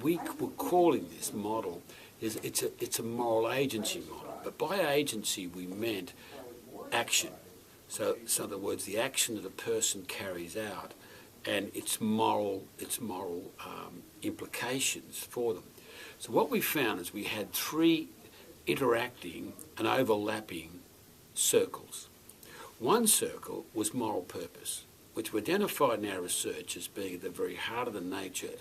we were calling this model is it's a moral agency model. But by agency we meant action. So in other words, the action that a person carries out and its moral implications for them. So what we found is we had three interacting and overlapping circles. One circle was moral purpose, which we identified in our research as being at the very heart of the nature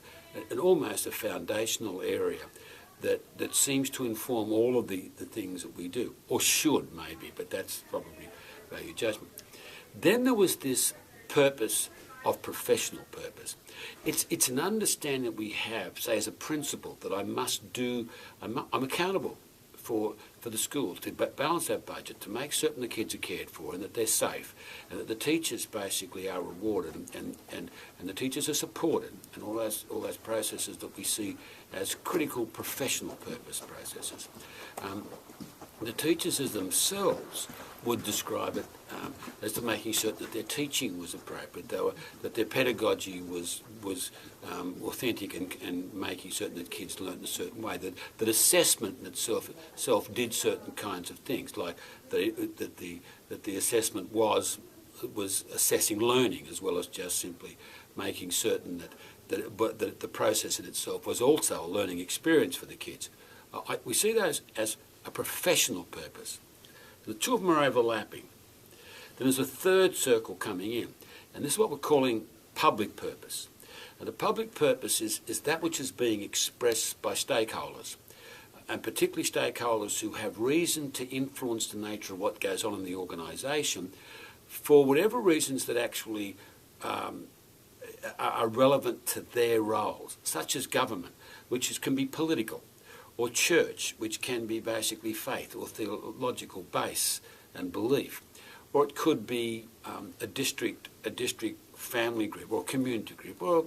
and almost a foundational area that seems to inform all of the things that we do, or should maybe, but that's probably value judgment. Then there was this purpose of professional purpose. It's an understanding that we have, say, as a principle that I must do. I'm accountable for the schools to balance that budget, to make certain the kids are cared for and that they're safe, and that the teachers basically are rewarded and the teachers are supported, and all those processes that we see as critical professional purpose processes. The teachers as themselves would describe it as to making sure that their teaching was appropriate, that their pedagogy was authentic and making certain that kids learned in a certain way, that assessment in itself did certain kinds of things, like that the assessment was assessing learning as well as just simply making certain that the process in itself was also a learning experience for the kids. We see those as a professional purpose. The two of them are overlapping. Then there's a third circle coming in, and this is what we're calling public purpose. And the public purpose is that which is being expressed by stakeholders, and particularly stakeholders who have reason to influence the nature of what goes on in the organisation for whatever reasons that actually are relevant to their roles, such as government, which can be political, or church, which can be basically faith or theological base and belief, or it could be a district family group or community group, or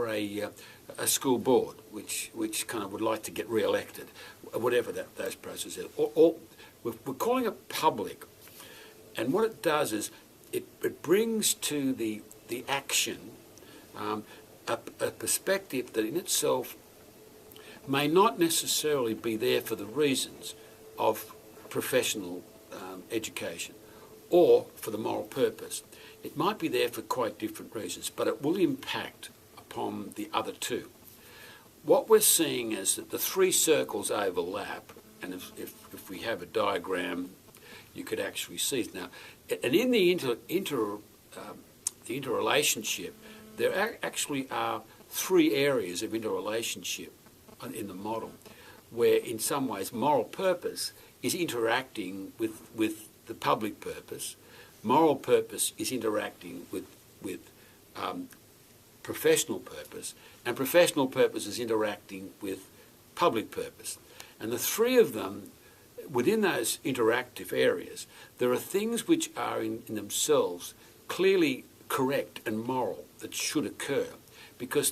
a school board which kind of would like to get re-elected, whatever those processes are. Or we're calling it public, and what it does is it brings to the action a perspective that in itself may not necessarily be there for the reasons of professional education or for the moral purpose. It might be there for quite different reasons, but it will impact upon the other two. What we're seeing is that the three circles overlap, and if we have a diagram, you could actually see it now. And in the interrelationship, there actually are three areas of interrelationship in the model, where in some ways moral purpose is interacting with the public purpose, moral purpose is interacting with professional purpose, and professional purpose is interacting with public purpose. And the three of them, within those interactive areas, there are things which are in themselves clearly correct and moral that should occur, because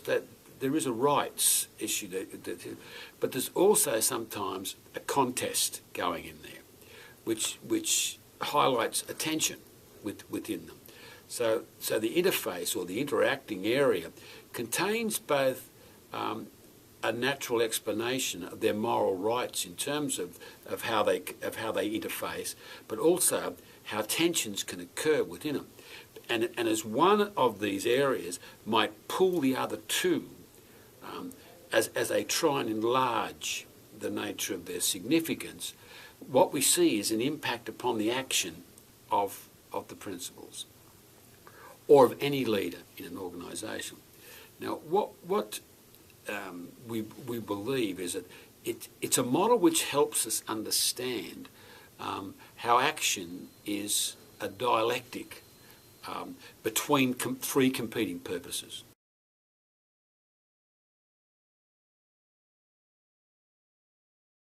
there is a rights issue, but there's also sometimes a contest going in there, which highlights a tension within them. So the interface or the interacting area contains both a natural explanation of their moral rights in terms of how they interface, but also how tensions can occur within them. And as one of these areas might pull the other two as they try and enlarge the nature of their significance, what we see is an impact upon the action of the principles or of any leader in an organisation. Now, what we believe is that it's a model which helps us understand how action is a dialectic between three competing purposes.